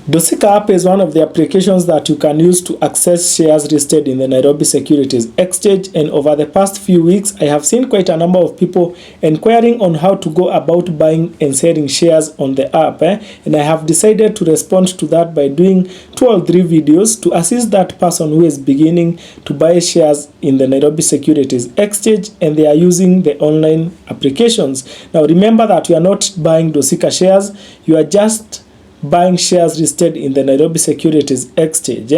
Dosika app is one of the applications that you can use to access shares listed in the Nairobi Securities Exchange, and over the past few weeks I have seen quite a number of people inquiring on how to go about buying and selling shares on the app, and I have decided to respond to that by doing 2 or 3 videos to assist that person who is beginning to buy shares in the Nairobi Securities Exchange and they are using the online applications. Now remember that you are not buying Dosika shares, you are just buying shares listed in the Nairobi Securities Exchange,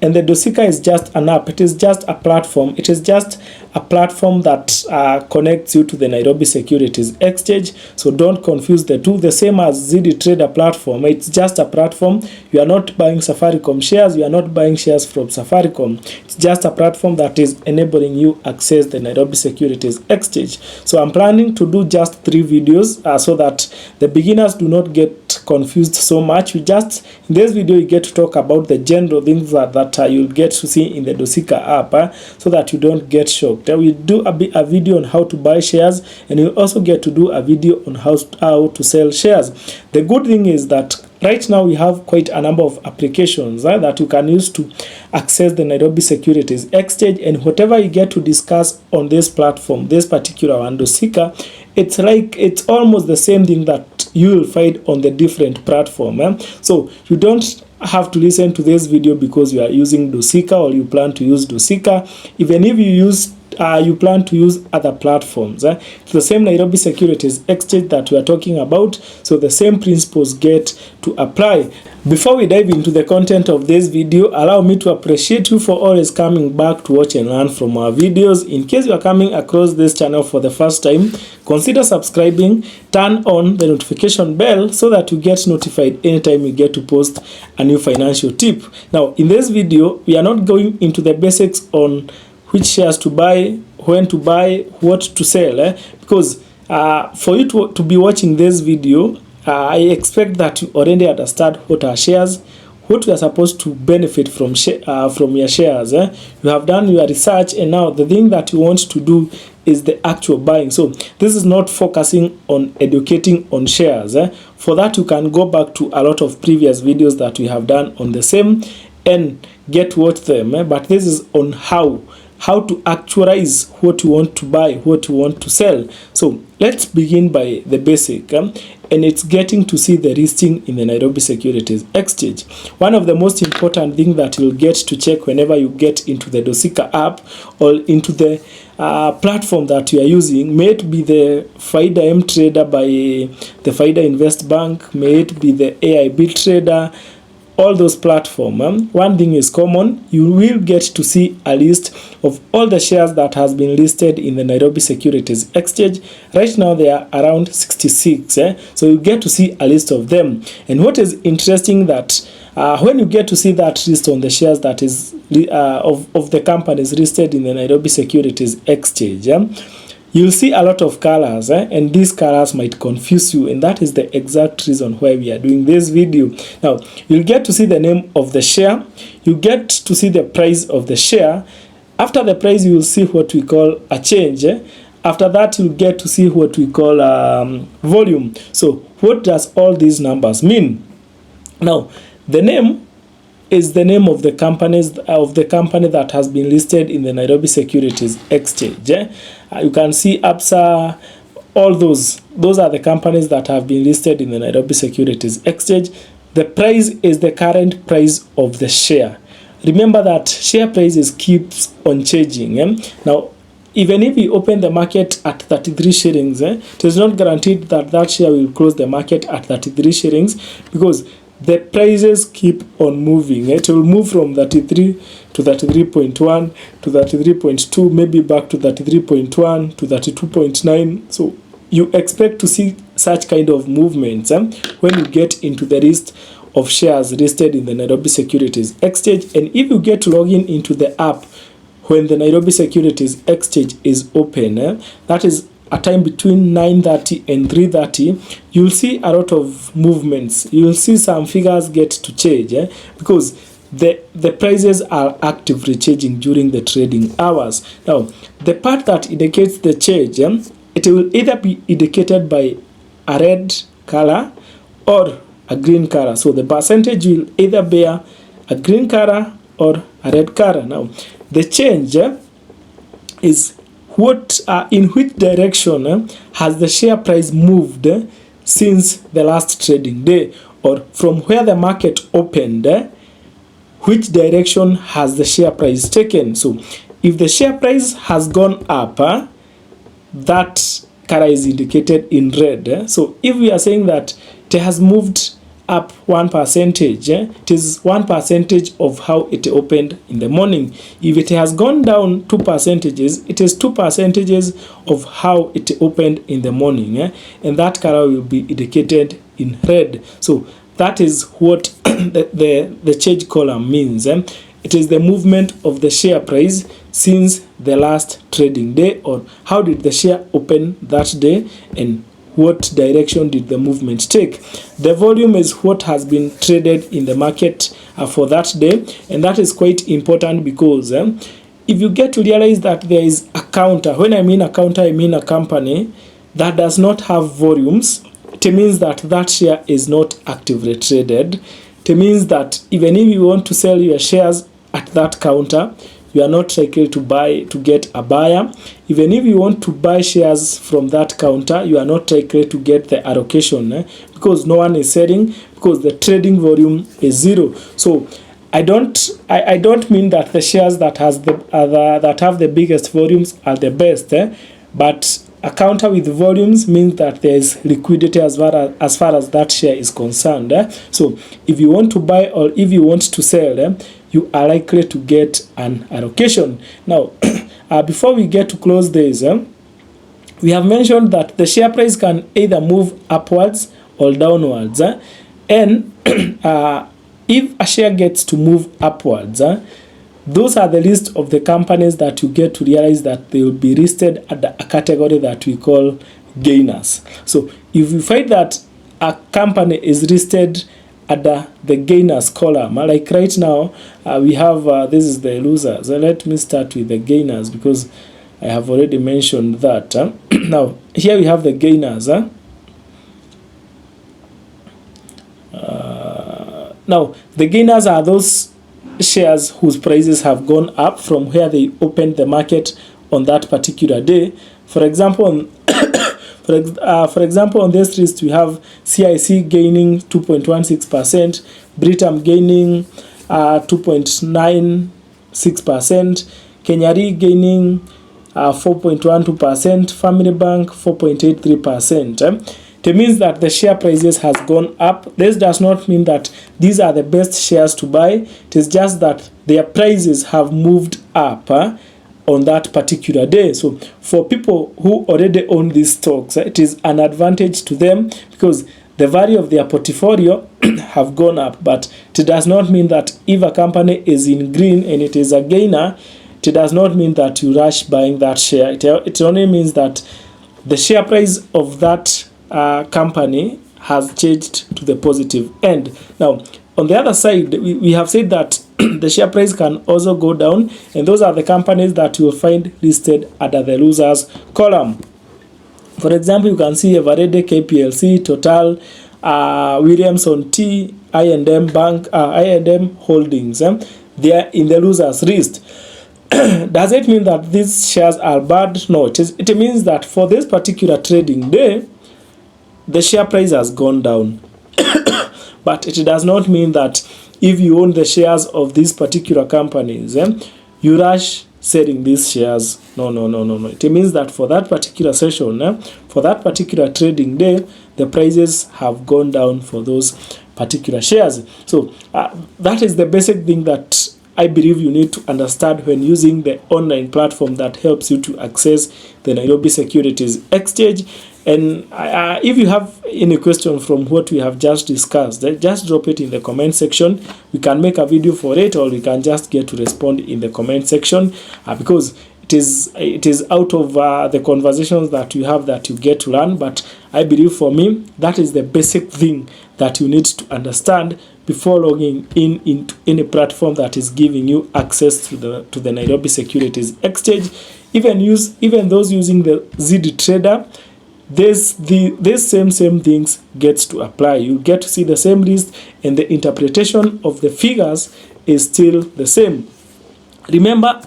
and the Dosika is just an app. It is just a platform. It is just a platform that connects you to the Nairobi Securities Exchange. So don't confuse the two. The same as ZD Trader platform. It's just a platform. You are not buying Safaricom shares. You are not buying shares from Safaricom. It's just a platform that is enabling you access the Nairobi Securities Exchange. So I'm planning to do just 3 videos so that the beginners do not get confused so much. In this video you get to talk about the general things that you'll get to see in the Dosika app, so that you don't get shocked. We'll do a video on how to buy shares, and you'll also get to do a video on how to sell shares. The good thing is that right now we have quite a number of applications that you can use to access the Nairobi Securities Exchange, and whatever you get to discuss on this platform, this particular one, Dosika, it's almost the same thing that you will find on the different platform. So you don't have to listen to this video because you are using Dosika or you plan to use Dosika. Even if you plan to use other platforms, it's the same Nairobi Securities Exchange that we are talking about, so the same principles get to apply. Before we dive into the content of this video, allow me to appreciate you for always coming back to watch and learn from our videos. In case you are coming across this channel for the first time, consider subscribing, turn on the notification bell so that you get notified anytime you get to post a new financial tip. Now, in this video, we are not going into the basics on which shares to buy, when to buy, what to sell, because for you to be watching this video, I expect that you already understand what are shares, what you are supposed to benefit from your shares. You have done your research, and now the thing that you want to do is the actual buying. So this is not focusing on educating on shares. For that, you can go back to a lot of previous videos that we have done on the same and get to watch them. But this is on how to actualize what you want to buy, what you want to sell. So let's begin by the basic, and it's getting to see the listing in the Nairobi Securities Exchange. One of the most important things that you'll get to check whenever you get into the Dosika app or into the platform that you are using, may it be the Faida M Trader by the Faida Invest Bank, may it be the AIB Trader, all those platforms, one thing is common: you will get to see a list of all the shares that has been listed in the Nairobi Securities Exchange. Right now they are around 66, so you get to see a list of them. And what is interesting that when you get to see that list on the shares that is of the companies listed in the Nairobi Securities Exchange, you'll see a lot of colors, and these colors might confuse you, and that is the exact reason why we are doing this video. Now, you'll get to see the name of the share, you get to see the price of the share. After the price, you will see what we call a change. After that, you'll get to see what we call volume. So, what does all these numbers mean? Now, the name is the name of the company that has been listed in the Nairobi Securities Exchange. You can see ABSA, all those are the companies that have been listed in the Nairobi Securities Exchange. The price is the current price of the share. Remember that share prices keeps on changing. Now, even if you open the market at 33 shillings, it is not guaranteed that that share will close the market at 33 shillings, because the prices keep on moving. It will move from 33 to 33.1 to 33.2, maybe back to 33.1 to 32.9. So you expect to see such kind of movements when you get into the list of shares listed in the Nairobi Securities Exchange. And if you get to log into the app when the Nairobi Securities Exchange is open, that is a time between 9:30 and 3:30, you'll see a lot of movements. You'll see some figures get to change, because the prices are actively changing during the trading hours. Now, the part that indicates the change, it will either be indicated by a red color or a green color. So the percentage will either bear a green color or a red color. Now, the change is what in which direction has the share price moved since the last trading day, or from where the market opened, which direction has the share price taken. So if the share price has gone up, that color is indicated in red. So if we are saying that it has moved up 1%, it is 1% of how it opened in the morning. If it has gone down 2%, it is 2% of how it opened in the morning, and that color will be indicated in red. So that is what the change column means. It is the movement of the share price since the last trading day, or how did the share open that day, and what direction did the movement take. The volume is what has been traded in the market for that day, and that is quite important because if you get to realize that there is a counter, when I mean a counter, I mean a company that does not have volumes, it means that that share is not actively traded. It means that even if you want to sell your shares at that counter, you are not likely to get a buyer. Even if you want to buy shares from that counter, you are not likely to get the allocation because no one is selling, because the trading volume is zero. So I don't mean that the shares that have the biggest volumes are the best, but a counter with volumes means that there is liquidity as far as that share is concerned. So if you want to buy or if you want to sell, you are likely to get an allocation. Now, before we get to close this, we have mentioned that the share price can either move upwards or downwards. And if a share gets to move upwards, those are the list of the companies that you get to realize that they will be listed at a category that we call gainers. So if you find that a company is listed at the gainers column, like right now we have this is the losers. Let me start with the gainers because I have already mentioned that. Now here we have the gainers. Now the gainers are those shares whose prices have gone up from where they opened the market on that particular day. For example, on this list we have CIC gaining 2.16%, Britam gaining 2.96%, Kenya Re gaining 4.12%, Family Bank 4.83%. It means that the share prices has gone up. This does not mean that these are the best shares to buy. It is just that their prices have moved up on that particular day. So for people who already own these stocks, it is an advantage to them because the value of their portfolio have gone up. But it does not mean that if a company is in green and it is a gainer, it does not mean that you rush buying that share. It only means that the share price of that company has changed to the positive end. Now, on the other side, we have said that the share price can also go down, and those are the companies that you will find listed under the losers column. For example, you can see Eveready, KPLC, Total, Williamson T, I&M Bank, I&M Holdings. They are in the losers list. Does it mean that these shares are bad? No, it means that for this particular trading day, the share price has gone down. But it does not mean that if you own the shares of these particular companies, you rush selling these shares. No. It means that for that particular session, for that particular trading day, the prices have gone down for those particular shares. So that is the basic thing that I believe you need to understand when using the online platform that helps you to access the Nairobi Securities Exchange. And if you have any question from what we have just discussed, just drop it in the comment section. We can make a video for it, or we can just get to respond in the comment section because it is out of the conversations that you have that you get to learn. But I believe for me, that is the basic thing that you need to understand before logging in into any platform that is giving you access to the Nairobi Securities Exchange. Even those using the ZD Trader, this same things gets to apply. You get to see the same list, and the interpretation of the figures is still the same. Remember,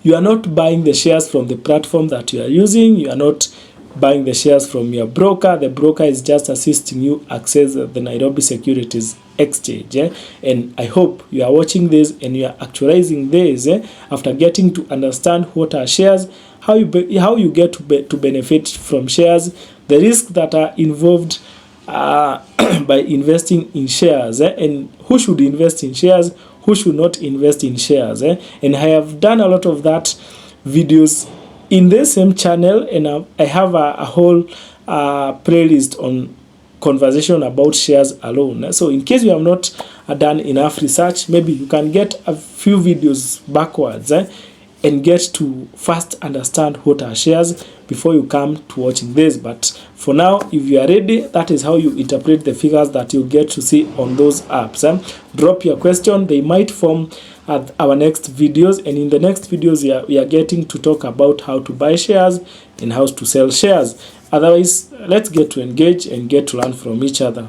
you are not buying the shares from the platform that you are using. You are not buying the shares from your broker. The broker is just assisting you access the Nairobi Securities Exchange. And I hope you are watching this and you are actualizing this after getting to understand what are shares, how you get to benefit from shares, the risks that are involved by investing in shares, and who should invest in shares, who should not invest in shares. And I have done a lot of that videos in this same channel, and I have a whole playlist on conversation about shares alone. So in case you have not done enough research, maybe you can get a few videos backwards and get to first understand what are shares before you come to watching this. But for now, if you are ready, that is how you interpret the figures that you get to see on those apps. Drop your question. They might form at our next videos, and in the next videos we are getting to talk about how to buy shares and how to sell shares. Otherwise, let's get to engage and get to learn from each other.